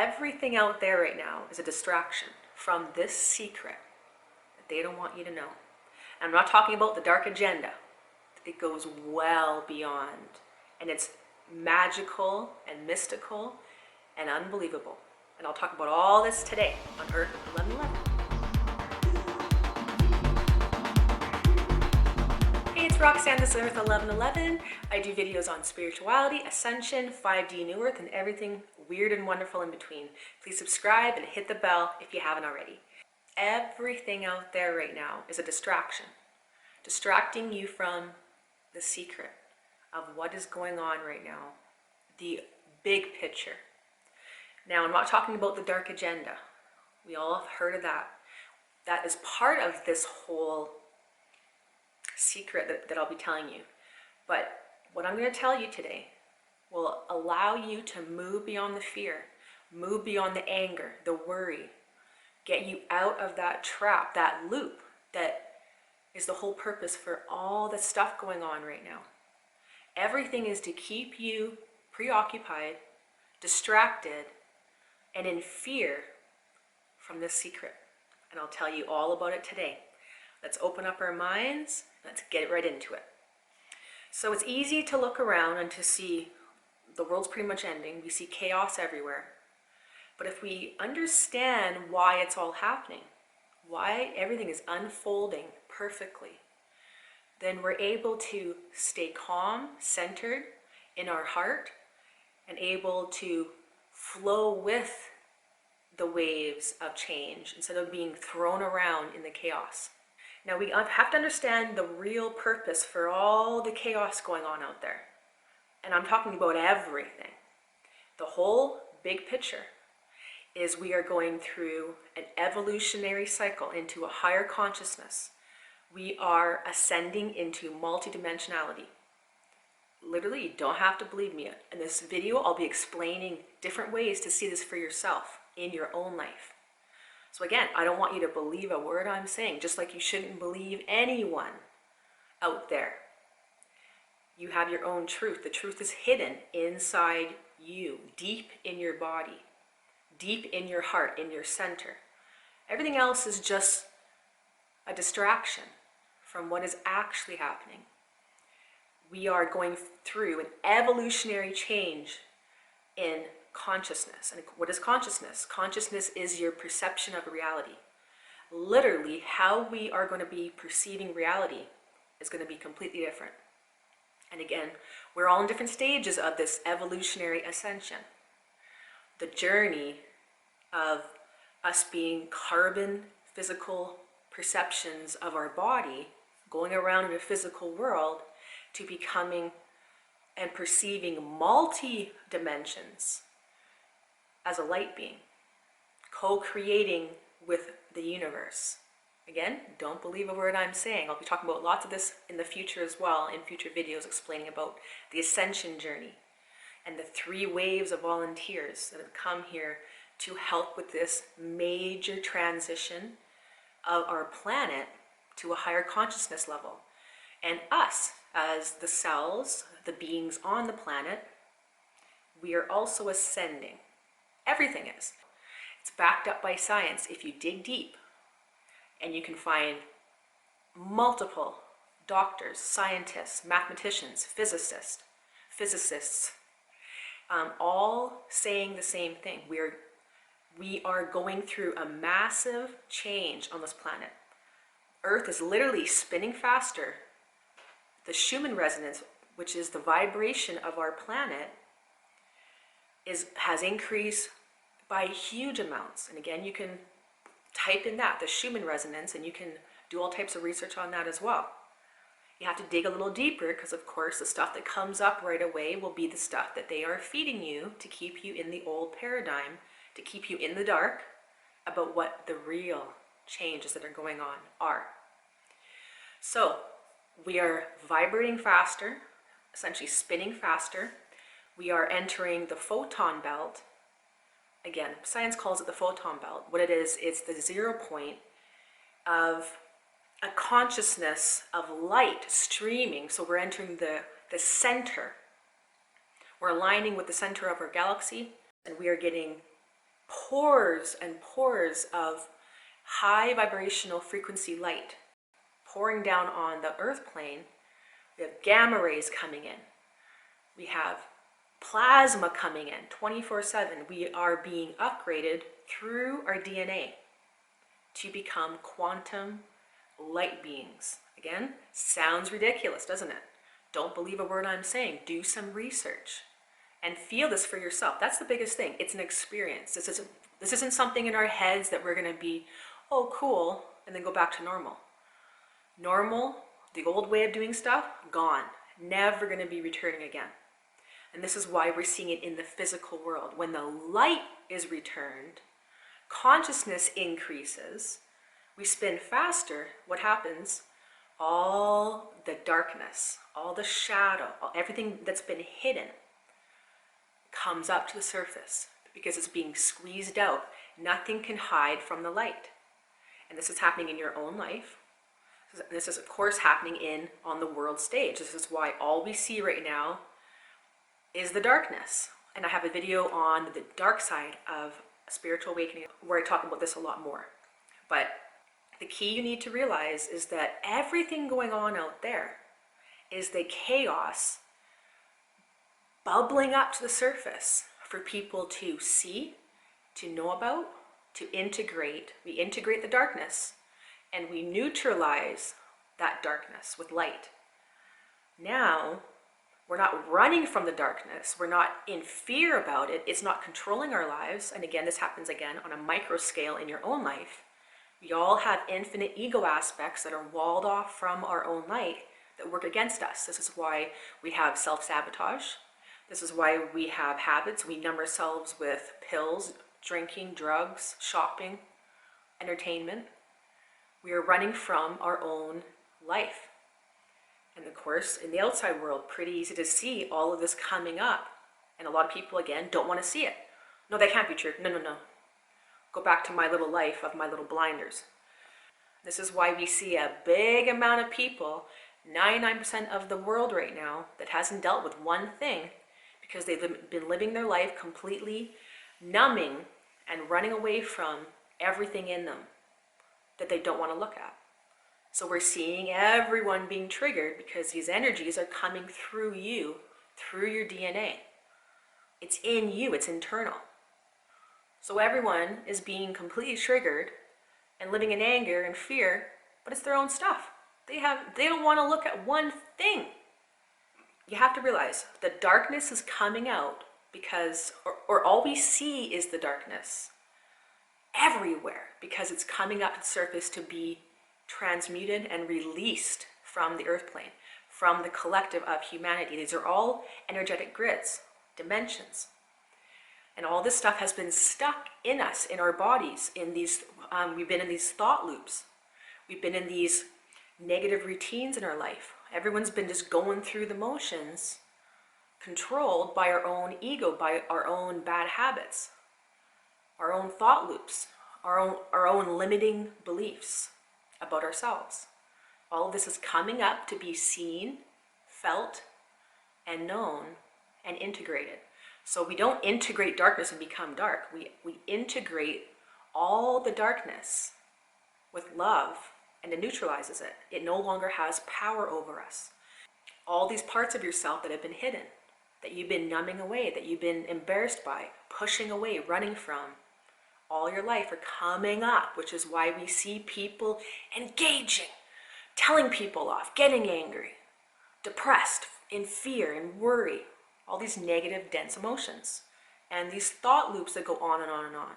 Everything out there right now is a distraction from this secret that they don't want you to know. I'm not talking about the dark agenda. It goes well beyond, and it's magical and mystical and unbelievable. And I'll talk about all this today on Earth 1111. Hey, it's Roxanne, this is Earth 1111. I do videos on spirituality, ascension, 5D New Earth, and everything weird and wonderful in between. Please subscribe and hit the bell if you haven't already. Everything out there right now is a distraction. Distracting you from the secret of what is going on right now. The big picture. Now, I'm not talking about the dark agenda. We all have heard of that. That is part of this whole secret that I'll be telling you. But what I'm going to tell you today will allow you to move beyond the fear, move beyond the anger, the worry, get you out of that trap, that loop that is the whole purpose for all the stuff going on right now. Everything is to keep you preoccupied, distracted, and in fear from this secret. And I'll tell you all about it today. Let's open up our minds. Let's get right into it. So it's easy to look around and to see the world's pretty much ending. We see chaos everywhere. But if we understand why it's all happening, why everything is unfolding perfectly, then we're able to stay calm, centered in our heart, and able to flow with the waves of change instead of being thrown around in the chaos. Now we have to understand the real purpose for all the chaos going on out there. And I'm talking about everything. The whole big picture is we are going through an evolutionary cycle into a higher consciousness. We are ascending into multidimensionality. Literally, you don't have to believe me. In this video, I'll be explaining different ways to see this for yourself in your own life. So again, I don't want you to believe a word I'm saying, just like you shouldn't believe anyone out there. You have your own truth. The truth is hidden inside you, deep in your body, deep in your heart, in your center. Everything else is just a distraction from what is actually happening. We are going through an evolutionary change in consciousness. And what is consciousness? Consciousness is your perception of reality. Literally, how we are going to be perceiving reality is going to be completely different. And again, we're all in different stages of this evolutionary ascension. The journey of us being carbon physical perceptions of our body, going around in a physical world, to becoming and perceiving multi-dimensions as a light being, co-creating with the universe. Again, don't believe a word I'm saying. I'll be talking about lots of this in the future as well, in future videos explaining about the ascension journey and the 3 waves of volunteers that have come here to help with this major transition of our planet to a higher consciousness level. And us, as the cells, the beings on the planet, we are also ascending. Everything is. It's backed up by science. If you dig deep, and you can find multiple doctors, scientists, mathematicians, physicists, all saying the same thing. We are going through a massive change on this planet. Earth is literally spinning faster. The Schumann resonance, which is the vibration of our planet, has increased by huge amounts. And again, you can type in that, the Schumann resonance, and you can do all types of research on that as well. You have to dig a little deeper because, of course, the stuff that comes up right away will be the stuff that they are feeding you to keep you in the old paradigm, to keep you in the dark about what the real changes that are going on are. So we are vibrating faster, essentially spinning faster. We are entering the photon belt. Again, science calls it the photon belt. What it is, it's the 0 point of a consciousness of light streaming. So we're entering the center. We're aligning with the center of our galaxy, and we are getting pores and pores of high vibrational frequency light pouring down on the earth plane. We have gamma rays coming in. We have plasma coming in 24/7. We are being upgraded through our DNA to become quantum light beings. Again, sounds ridiculous, doesn't it? Don't believe a word I'm saying. Do some research and feel this for yourself. That's the biggest thing. It's an experience. This isn't something in our heads that we're going to be, oh, cool, and then go back to normal. Normal, the old way of doing stuff, gone. Never going to be returning again. And this is why we're seeing it in the physical world. When the light is returned, consciousness increases, we spin faster. What happens? All the darkness, all the shadow, everything that's been hidden comes up to the surface because it's being squeezed out. Nothing can hide from the light. And this is happening in your own life. This is, of course, happening on the world stage. This is why all we see right now is the darkness. And I have a video on the dark side of spiritual awakening where I talk about this a lot more. But the key you need to realize is that everything going on out there is the chaos bubbling up to the surface for people to see, to know about, to integrate. We integrate the darkness and we neutralize that darkness with light. Now, we're not running from the darkness. We're not in fear about it. It's not controlling our lives. And again, this happens again on a micro scale in your own life. We all have infinite ego aspects that are walled off from our own light that work against us. This is why we have self-sabotage. This is why we have habits. We numb ourselves with pills, drinking, drugs, shopping, entertainment. We are running from our own life. And of course, in the outside world, pretty easy to see all of this coming up. And a lot of people, again, don't want to see it. No, that can't be true. No, no, no. Go back to my little life of my little blinders. This is why we see a big amount of people, 99% of the world right now, that hasn't dealt with one thing because they've been living their life completely numbing and running away from everything in them that they don't want to look at. So we're seeing everyone being triggered because these energies are coming through you, through your DNA. It's in you, it's internal. So everyone is being completely triggered and living in anger and fear, but it's their own stuff. They don't want to look at one thing. You have to realize the darkness is coming out because, or all we see is the darkness everywhere because it's coming up to the surface to be transmuted and released from the earth plane, from the collective of humanity. These are all energetic grids, dimensions. And all this stuff has been stuck in us, in our bodies, in these, we've been in these thought loops. We've been in these negative routines in our life. Everyone's been just going through the motions, controlled by our own ego, by our own bad habits, our own thought loops, our own limiting beliefs about ourselves. All of this is coming up to be seen, felt, and known, and integrated. So we don't integrate darkness and become dark. We integrate all the darkness with love, and it neutralizes it. It no longer has power over us. All these parts of yourself that have been hidden, that you've been numbing away, that you've been embarrassed by, pushing away, running from, all your life are coming up, which is why we see people engaging, telling people off, getting angry, depressed, in fear and worry, all these negative, dense emotions, and these thought loops that go on and on and on.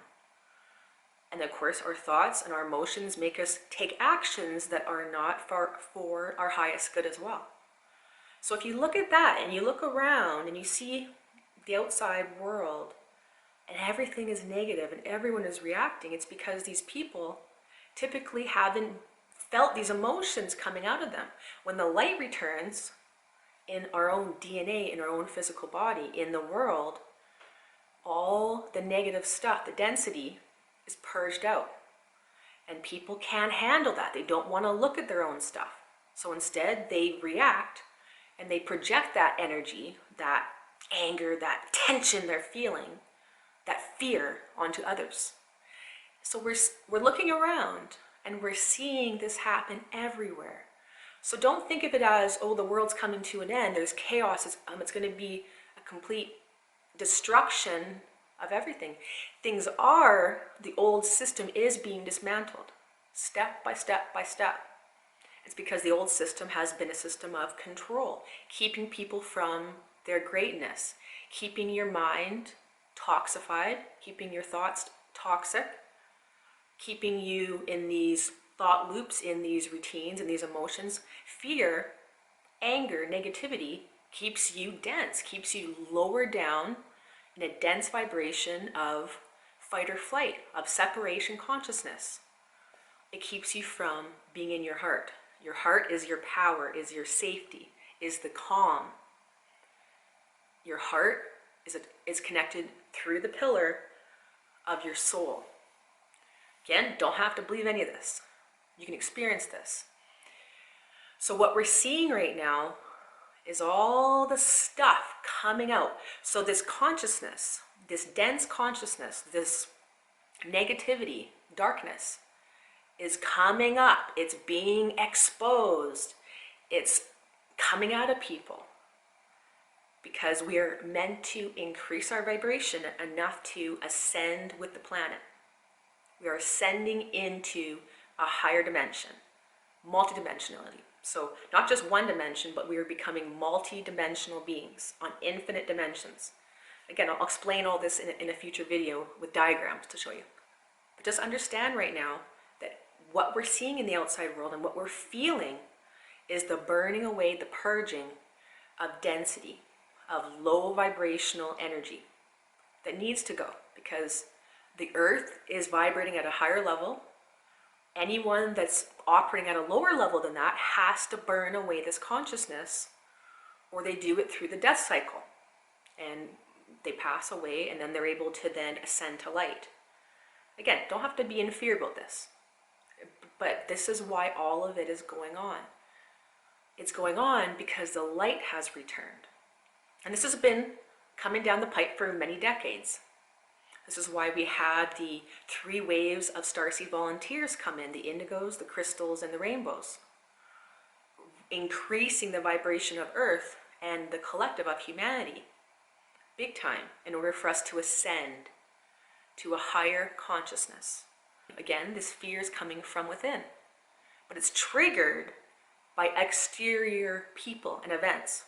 And of course, our thoughts and our emotions make us take actions that are not for our highest good as well. So if you look at that and you look around and you see the outside world and everything is negative and everyone is reacting, it's because these people typically haven't felt these emotions coming out of them. When the light returns in our own DNA, in our own physical body, in the world, all the negative stuff, the density, is purged out. And people can't handle that. They don't want to look at their own stuff. So instead, they react and they project that energy, that anger, that tension they're feeling, that fear onto others. So we're looking around and we're seeing this happen everywhere. So don't think of it as, oh, the world's coming to an end, there's chaos, it's going to be a complete destruction of everything. The old system is being dismantled, step by step by step. It's because the old system has been a system of control, keeping people from their greatness, keeping your mind toxified, keeping your thoughts toxic, keeping you in these thought loops, in these routines, in these emotions. Fear, anger, negativity keeps you dense, keeps you lower down in a dense vibration of fight or flight, of separation consciousness. It keeps you from being in your heart. Your heart is your power, is your safety, is the calm. Your heart is connected through the pillar of your soul. Again, don't have to believe any of this. You can experience this. So what we're seeing right now is all the stuff coming out. So this consciousness, this dense consciousness, this negativity, darkness, is coming up. It's being exposed. It's coming out of people because we are meant to increase our vibration enough to ascend with the planet. We are ascending into a higher dimension, multidimensionality. So not just one dimension, but we are becoming multi-dimensional beings on infinite dimensions. Again, I'll explain all this in a future video with diagrams to show you. But just understand right now that what we're seeing in the outside world and what we're feeling is the burning away, the purging of density, of low vibrational energy that needs to go, because the earth is vibrating at a higher level. Anyone that's operating at a lower level than that has to burn away this consciousness, or they do it through the death cycle and they pass away, and then they're able to then ascend to light. Again, don't have to be in fear about this, but this is why all of it is going on. It's going on because the light has returned. And this has been coming down the pipe for many decades. This is why we had the 3 waves of starseed volunteers come in, the indigos, the crystals, and the rainbows, increasing the vibration of Earth and the collective of humanity, big time, in order for us to ascend to a higher consciousness. Again, this fear is coming from within, but it's triggered by exterior people and events.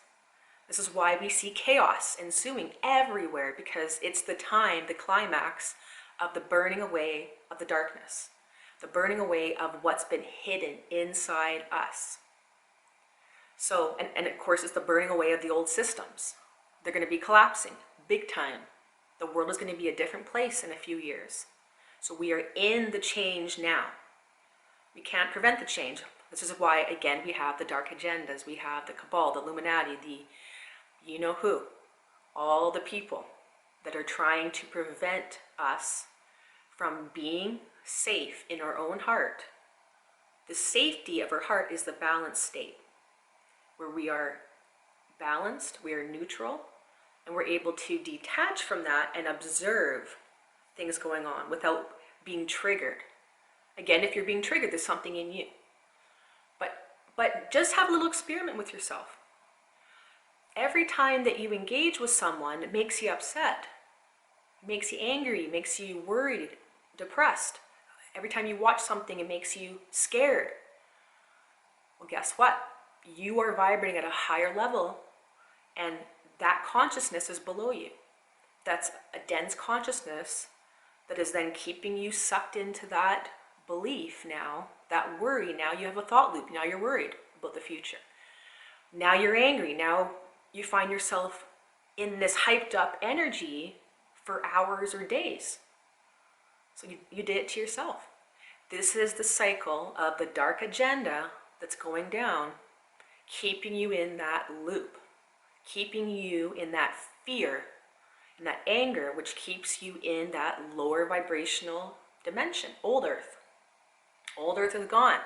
This is why we see chaos ensuing everywhere, because it's the time, the climax of the burning away of the darkness, the burning away of what's been hidden inside us. So, and of course, it's the burning away of the old systems. They're going to be collapsing big time. The world is going to be a different place in a few years. So we are in the change now. We can't prevent the change. This is why, again, we have the dark agendas. We have the cabal, the Illuminati, the you know who, all the people that are trying to prevent us from being safe in our own heart. The safety of our heart is the balanced state, where we are balanced, we are neutral, and we're able to detach from that and observe things going on without being triggered. Again, if you're being triggered, there's something in you. But just have a little experiment with yourself. Every time that you engage with someone, it makes you upset, it makes you angry, it makes you worried, depressed. Every time you watch something, it makes you scared. Well, guess what? You are vibrating at a higher level, and that consciousness is below you. That's a dense consciousness that is then keeping you sucked into that belief now, that worry. Now you have a thought loop. Now you're worried about the future. Now you're angry. Now you find yourself in this hyped up energy for hours or days. So you did it to yourself. This is the cycle of the dark agenda that's going down, keeping you in that loop, keeping you in that fear and that anger, which keeps you in that lower vibrational dimension, old earth. Old earth is gone.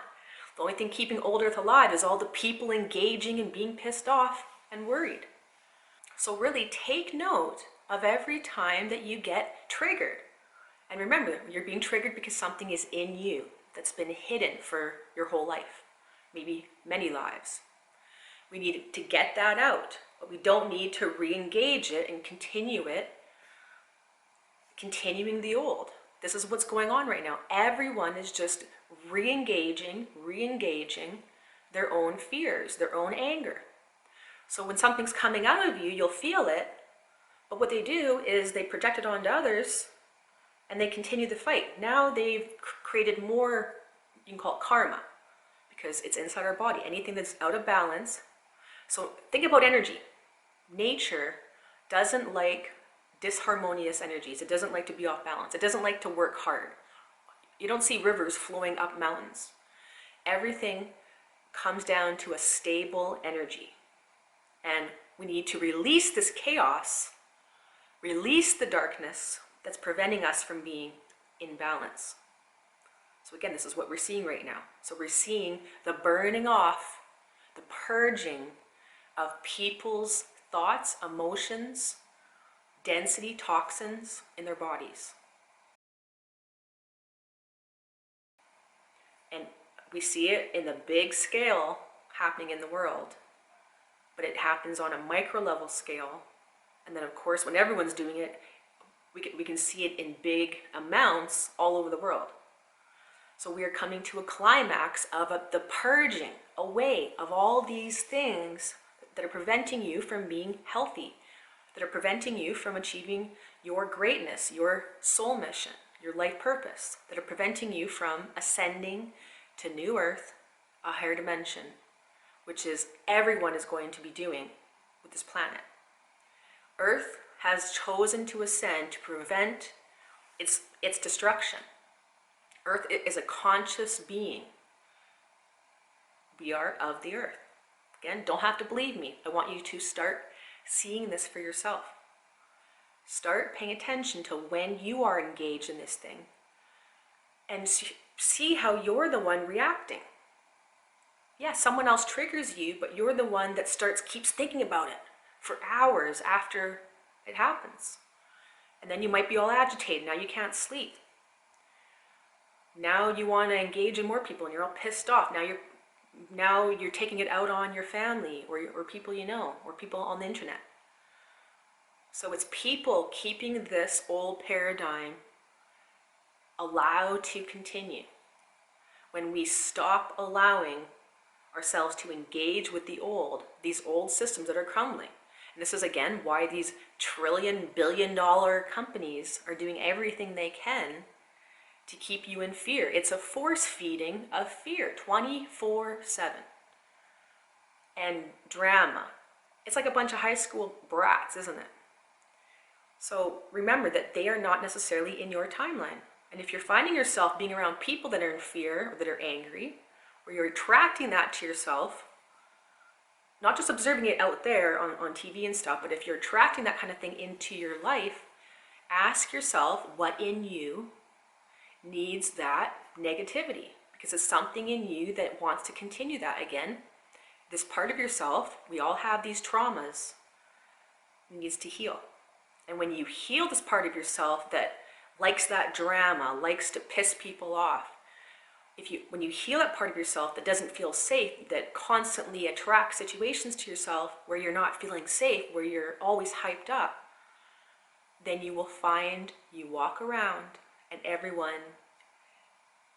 The only thing keeping old earth alive is all the people engaging and being pissed off and worried. So really take note of every time that you get triggered. And remember, you're being triggered because something is in you that's been hidden for your whole life, maybe many lives. We need to get that out, but we don't need to re-engage it and continue it, continuing the old. This is what's going on right now. Everyone is just re-engaging their own fears, their own anger. So when something's coming out of you, you'll feel it, but what they do is they project it onto others and they continue the fight. Now they've created more, you can call it karma, because it's inside our body. Anything that's out of balance. So think about energy. Nature doesn't like disharmonious energies. It doesn't like to be off balance. It doesn't like to work hard. You don't see rivers flowing up mountains. Everything comes down to a stable energy. And we need to release this chaos, release the darkness that's preventing us from being in balance. So again, this is what we're seeing right now. So we're seeing the burning off, the purging of people's thoughts, emotions, density, toxins in their bodies. And we see it in the big scale happening in the world, but it happens on a micro level scale. And then of course, when everyone's doing it, we can see it in big amounts all over the world. So we are coming to a climax of the purging away of all these things that are preventing you from being healthy, that are preventing you from achieving your greatness, your soul mission, your life purpose, that are preventing you from ascending to new earth, a higher dimension, which is everyone is going to be doing with this planet. Earth has chosen to ascend to prevent its destruction. Earth is a conscious being. We are of the earth. Again, don't have to believe me. I want you to start seeing this for yourself. Start paying attention to when you are engaged in this thing and see how you're the one reacting. Yeah, someone else triggers you, but you're the one that keeps thinking about it for hours after it happens. And then you might be all agitated. Now you can't sleep. Now you want to engage in more people and you're all pissed off. Now you're taking it out on your family or people you know, or people on the internet. So it's people keeping this old paradigm allowed to continue. When we stop allowing ourselves to engage with these old systems that are crumbling. And this is again why these trillion, billion-dollar companies are doing everything they can to keep you in fear. It's a force feeding of fear 24/7. And drama. It's like a bunch of high school brats, isn't it? So remember that they are not necessarily in your timeline. And if you're finding yourself being around people that are in fear or that are angry, or you're attracting that to yourself, not just observing it out there on TV and stuff, but if you're attracting that kind of thing into your life, ask yourself what in you needs that negativity, because it's something in you that wants to continue that. Again, this part of yourself, we all have these traumas, needs to heal. And when you heal this part of yourself that likes that drama, likes to piss people off, when you heal that part of yourself that doesn't feel safe, that constantly attracts situations to yourself where you're not feeling safe, where you're always hyped up, then you will find you walk around and everyone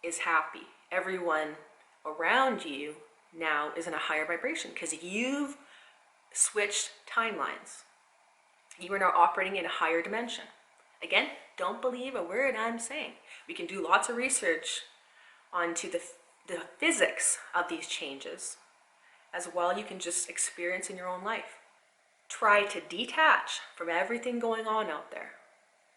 is happy. Everyone around you now is in a higher vibration because you've switched timelines. You are now operating in a higher dimension. Again, don't believe a word I'm saying. We can do lots of research onto the physics of these changes, as well you can just experience in your own life. Try to detach from everything going on out there.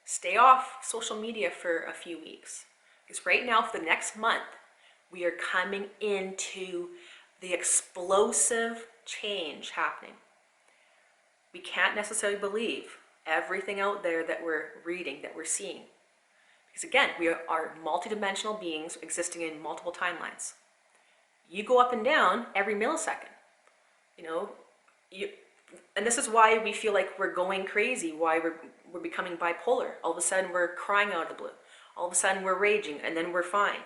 Stay off social media for a few weeks, because right now for the next month we are coming into the explosive change happening. We can't necessarily believe everything out there that we're reading, that we're seeing. Because again, we are multidimensional beings existing in multiple timelines. You go up and down every millisecond. And this is why we feel like we're going crazy, why we're becoming bipolar. All of a sudden we're crying out of the blue. All of a sudden we're raging, and then we're fine.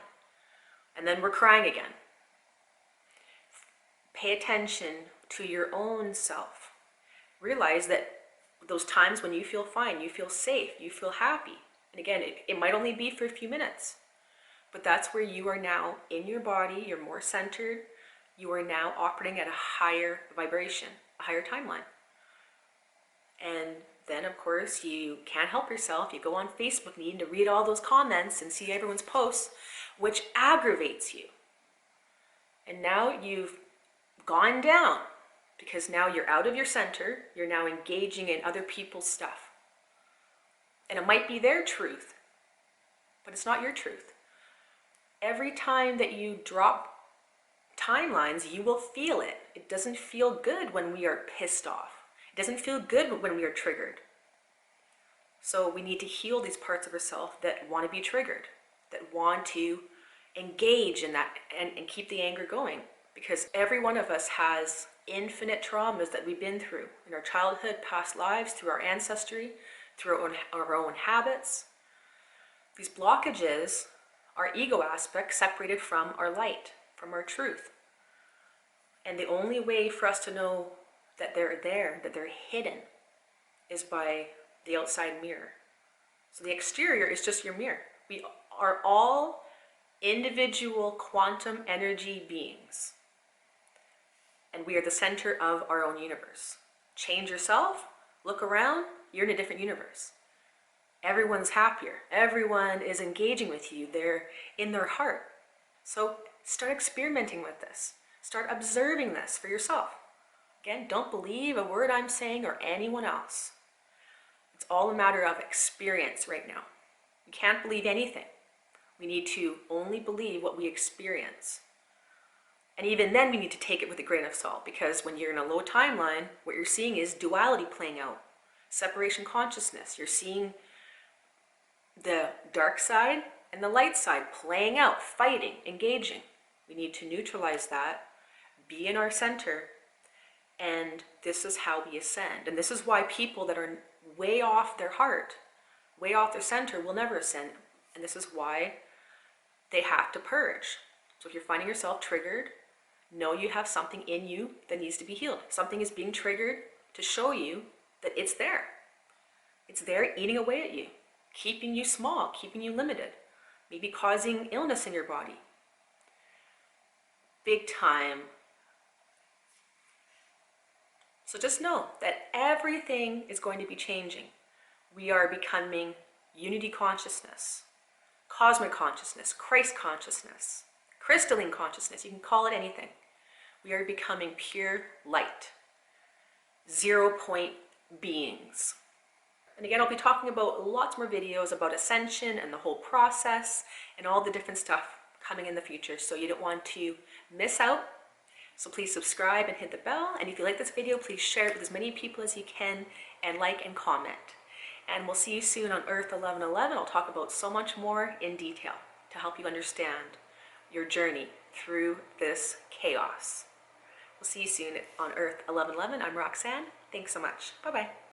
And then we're crying again. Pay attention to your own self. Realize that those times when you feel fine, you feel safe, you feel happy. And again, it might only be for a few minutes, but that's where you are now in your body, you're more centered, you are now operating at a higher vibration, a higher timeline. And then of course you can't help yourself, you go on Facebook needing to read all those comments and see everyone's posts, which aggravates you. And now you've gone down, because now you're out of your center, you're now engaging in other people's stuff. And it might be their truth, but it's not your truth. Every time that you drop timelines, you will feel it. It doesn't feel good when we are pissed off. It doesn't feel good when we are triggered. So we need to heal these parts of ourselves that want to be triggered, that want to engage in that and keep the anger going. Because every one of us has infinite traumas that we've been through in our childhood, past lives, through our ancestry, through our own habits. These blockages are ego aspects separated from our light, from our truth. And the only way for us to know that they're there, that they're hidden, is by the outside mirror. So the exterior is just your mirror. We are all individual quantum energy beings. And we are the center of our own universe. Change yourself, look around, you're in a different universe. Everyone's happier. Everyone is engaging with you. They're in their heart. So start experimenting with this. Start observing this for yourself. Again, don't believe a word I'm saying or anyone else. It's all a matter of experience right now. You can't believe anything. We need to only believe what we experience. And even then we need to take it with a grain of salt, because when you're in a low timeline, what you're seeing is duality playing out. Separation consciousness. You're seeing the dark side and the light side playing out, fighting, engaging. We need to neutralize that, be in our center, and this is how we ascend. And this is why people that are way off their heart, way off their center, will never ascend. And this is why they have to purge. So if you're finding yourself triggered, know you have something in you that needs to be healed. Something is being triggered to show you that it's there. It's there eating away at you, keeping you small, keeping you limited, maybe causing illness in your body. Big time. So just know that everything is going to be changing. We are becoming unity consciousness, cosmic consciousness, Christ consciousness, crystalline consciousness, you can call it anything. We are becoming pure light, 0 point beings. And again, I'll be talking about lots more videos about ascension and the whole process and all the different stuff coming in the future, so you don't want to miss out. So please subscribe and hit the bell, and if you like this video, please share it with as many people as you can, and like and comment. And we'll see you soon on Earth 1111. I'll talk about so much more in detail to help you understand your journey through this chaos. We'll see you soon on Earth 1111. I'm Roxanne. Thanks so much. Bye-bye.